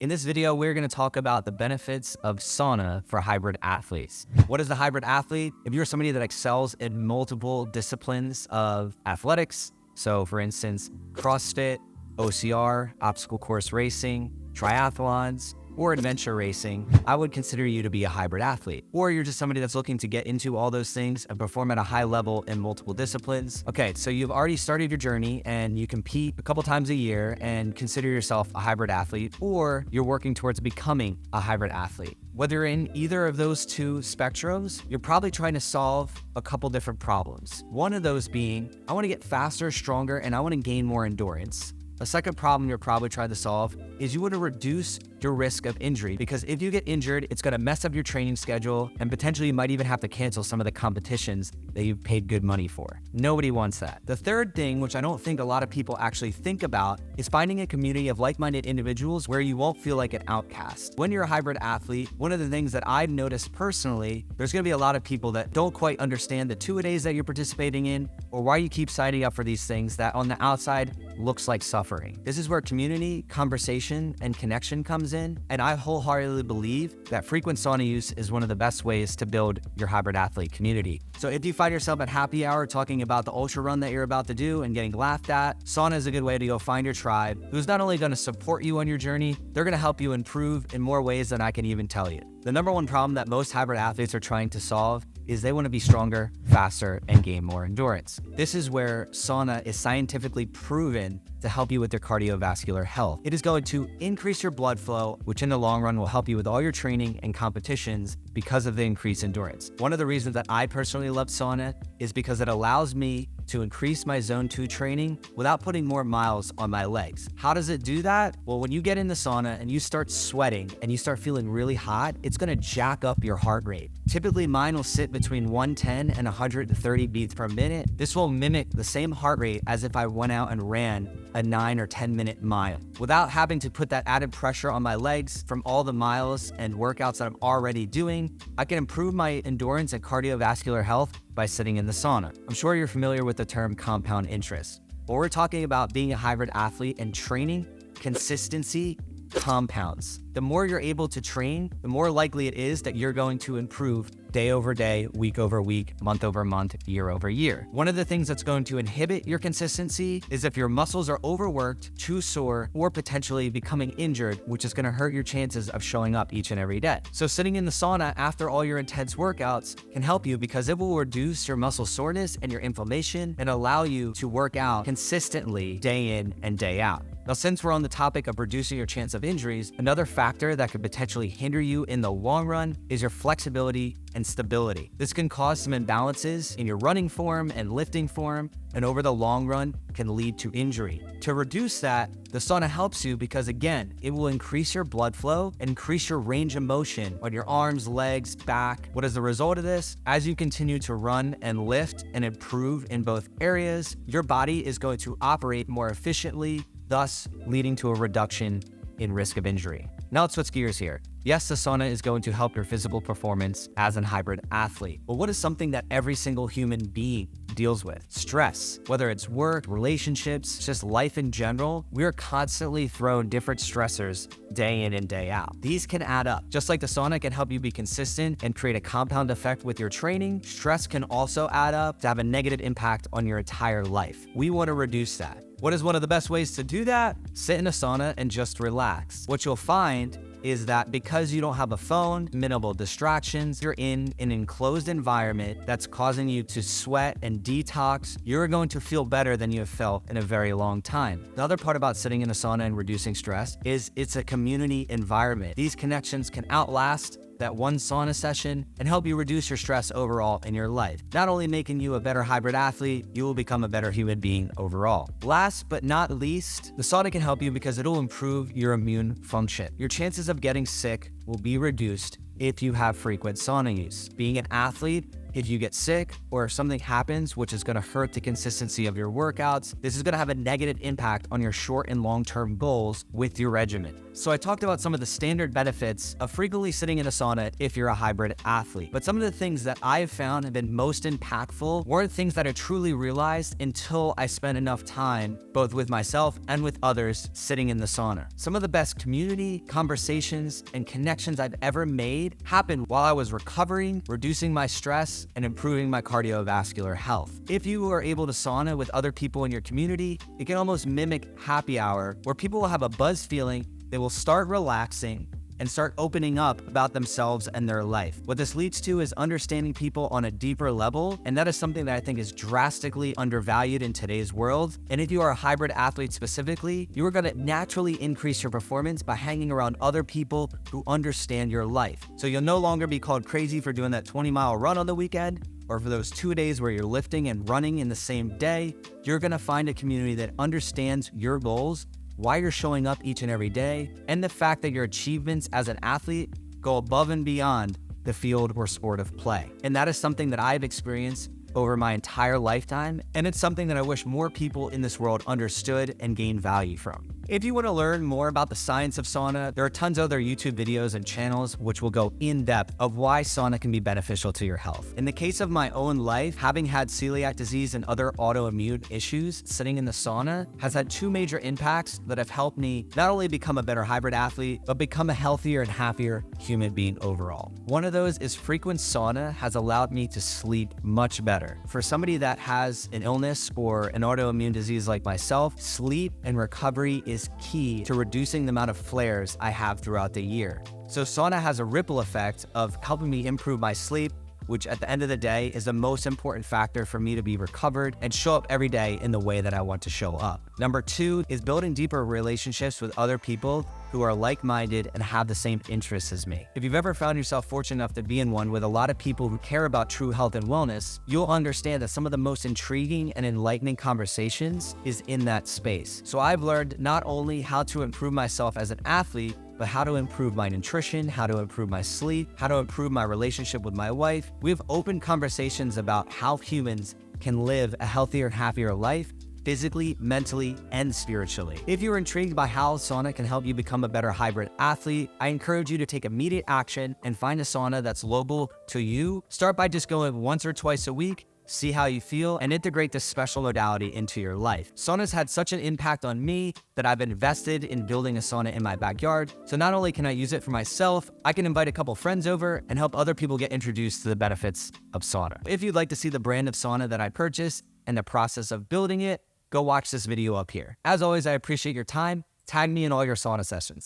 In this video, we're going to talk about the benefits of sauna for hybrid athletes. What is a hybrid athlete? If you're somebody that excels in multiple disciplines of athletics, so for instance, CrossFit, OCR, obstacle course racing, triathlons, or adventure racing, I would consider you to be a hybrid athlete. Or you're just somebody that's looking to get into all those things and perform at a high level in multiple disciplines. Okay, so you've already started your journey and you compete a couple times a year and consider yourself a hybrid athlete, or you're working towards becoming a hybrid athlete. Whether you're in either of those two spectrums, you're probably trying to solve a couple different problems. One of those being, I want to get faster, stronger, and I want to gain more endurance. A second problem you're probably trying to solve is you want to reduce your risk of injury, because if you get injured, it's going to mess up your training schedule and potentially you might even have to cancel some of the competitions that you've paid good money for. Nobody wants that. The third thing, which I don't think a lot of people actually think about, is finding a community of like-minded individuals where you won't feel like an outcast. When you're a hybrid athlete, one of the things that I've noticed personally, there's going to be a lot of people that don't quite understand the two-a-days that you're participating in or why you keep signing up for these things that on the outside looks like suffering. This is where community, conversation, and connection comes in, and I wholeheartedly believe that frequent sauna use is one of the best ways to build your hybrid athlete community. So if you find yourself at happy hour talking about the ultra run that you're about to do and getting laughed at, sauna is a good way to go find your tribe who's not only going to support you on your journey, they're going to help you improve in more ways than I can even tell you. The number one problem that most hybrid athletes are trying to solve is they want to be stronger, faster, and gain more endurance. This is where sauna is scientifically proven to help you with your cardiovascular health. It is going to increase your blood flow, which in the long run will help you with all your training and competitions because of the increased endurance. One of the reasons that I personally love sauna is because it allows me to increase my zone 2 training without putting more miles on my legs. How does it do that? Well, when you get in the sauna and you start sweating and you start feeling really hot, it's gonna jack up your heart rate. Typically mine will sit between 110 and 130 beats per minute. This will mimic the same heart rate as if I went out and ran a 9 or 10 minute mile. Without having to put that added pressure on my legs from all the miles and workouts that I'm already doing, I can improve my endurance and cardiovascular health by sitting in the sauna. I'm sure you're familiar with the term compound interest. When we're talking about being a hybrid athlete and training, consistency compounds. The more you're able to train, the more likely it is that you're going to improve day over day, week over week, month over month, year over year. One of the things that's going to inhibit your consistency is if your muscles are overworked, too sore, or potentially becoming injured, which is going to hurt your chances of showing up each and every day. So sitting in the sauna after all your intense workouts can help you because it will reduce your muscle soreness and your inflammation and allow you to work out consistently day in and day out. Now, since we're on the topic of reducing your chance of injuries, another factor that could potentially hinder you in the long run is your flexibility and stability. This can cause some imbalances in your running form and lifting form, and over the long run can lead to injury. To reduce that, the sauna helps you because again, it will increase your blood flow and increase your range of motion on your arms, legs, back. What is the result of this? As you continue to run and lift and improve in both areas, your body is going to operate more efficiently, thus leading to a reduction in risk of injury. Now let's switch gears here. Yes, the sauna is going to help your physical performance as a hybrid athlete. But what is something that every single human being deals with? Stress. Whether it's work, relationships, just life in general, we're constantly thrown different stressors day in and day out. These can add up. Just like the sauna can help you be consistent and create a compound effect with your training, stress can also add up to have a negative impact on your entire life. We want to reduce that. What is one of the best ways to do that? Sit in a sauna and just relax. What you'll find is that because you don't have a phone, minimal distractions, you're in an enclosed environment that's causing you to sweat and detox, you're going to feel better than you have felt in a very long time. The other part about sitting in a sauna and reducing stress is it's a community environment. These connections can outlast that one sauna session and help you reduce your stress overall in your life. Not only making you a better hybrid athlete, you will become a better human being overall. Last but not least, the sauna can help you because it'll improve your immune function. Your chances of getting sick will be reduced if you have frequent sauna use. Being an athlete, if you get sick or if something happens, which is going to hurt the consistency of your workouts, this is going to have a negative impact on your short and long-term goals with your regimen. So I talked about some of the standard benefits of frequently sitting in a sauna if you're a hybrid athlete. But some of the things that I've found have been most impactful weren't things that I truly realized until I spent enough time, both with myself and with others, sitting in the sauna. Some of the best community, conversations, and connections I've ever made happened while I was recovering, reducing my stress, and improving my cardiovascular health. If you are able to sauna with other people in your community, it can almost mimic happy hour, where people will have a buzz feeling, they will start relaxing, and start opening up about themselves and their life. What this leads to is understanding people on a deeper level, and that is something that I think is drastically undervalued in today's world. And if you are a hybrid athlete specifically, you are gonna naturally increase your performance by hanging around other people who understand your life. So you'll no longer be called crazy for doing that 20-mile run on the weekend, or for those 2 days where you're lifting and running in the same day. You're gonna find a community that understands your goals, why you're showing up each and every day, and the fact that your achievements as an athlete go above and beyond the field or sport of play. And that is something that I've experienced over my entire lifetime, and it's something that I wish more people in this world understood and gained value from. If you want to learn more about the science of sauna, there are tons of other YouTube videos and channels which will go in depth of why sauna can be beneficial to your health. In the case of my own life, having had celiac disease and other autoimmune issues, sitting in the sauna has had two major impacts that have helped me not only become a better hybrid athlete, but become a healthier and happier human being overall. One of those is frequent sauna has allowed me to sleep much better. For somebody that has an illness or an autoimmune disease like myself, sleep and recovery is key to reducing the amount of flares I have throughout the year. So sauna has a ripple effect of helping me improve my sleep, which at the end of the day is the most important factor for me to be recovered and show up every day in the way that I want to show up. Number two is building deeper relationships with other people who are like-minded and have the same interests as me. If you've ever found yourself fortunate enough to be in one with a lot of people who care about true health and wellness, you'll understand that some of the most intriguing and enlightening conversations is in that space. So I've learned not only how to improve myself as an athlete, but how to improve my nutrition, how to improve my sleep, how to improve my relationship with my wife. We have open conversations about how humans can live a healthier, happier life, physically, mentally, and spiritually. If you're intrigued by how sauna can help you become a better hybrid athlete, I encourage you to take immediate action and find a sauna that's local to you. Start by just going once or twice a week, see how you feel, and integrate this special modality into your life. Sauna's had such an impact on me that I've invested in building a sauna in my backyard. So not only can I use it for myself, I can invite a couple friends over and help other people get introduced to the benefits of sauna. If you'd like to see the brand of sauna that I purchased and the process of building it, go watch this video up here. As always, I appreciate your time. Tag me in all your sauna sessions.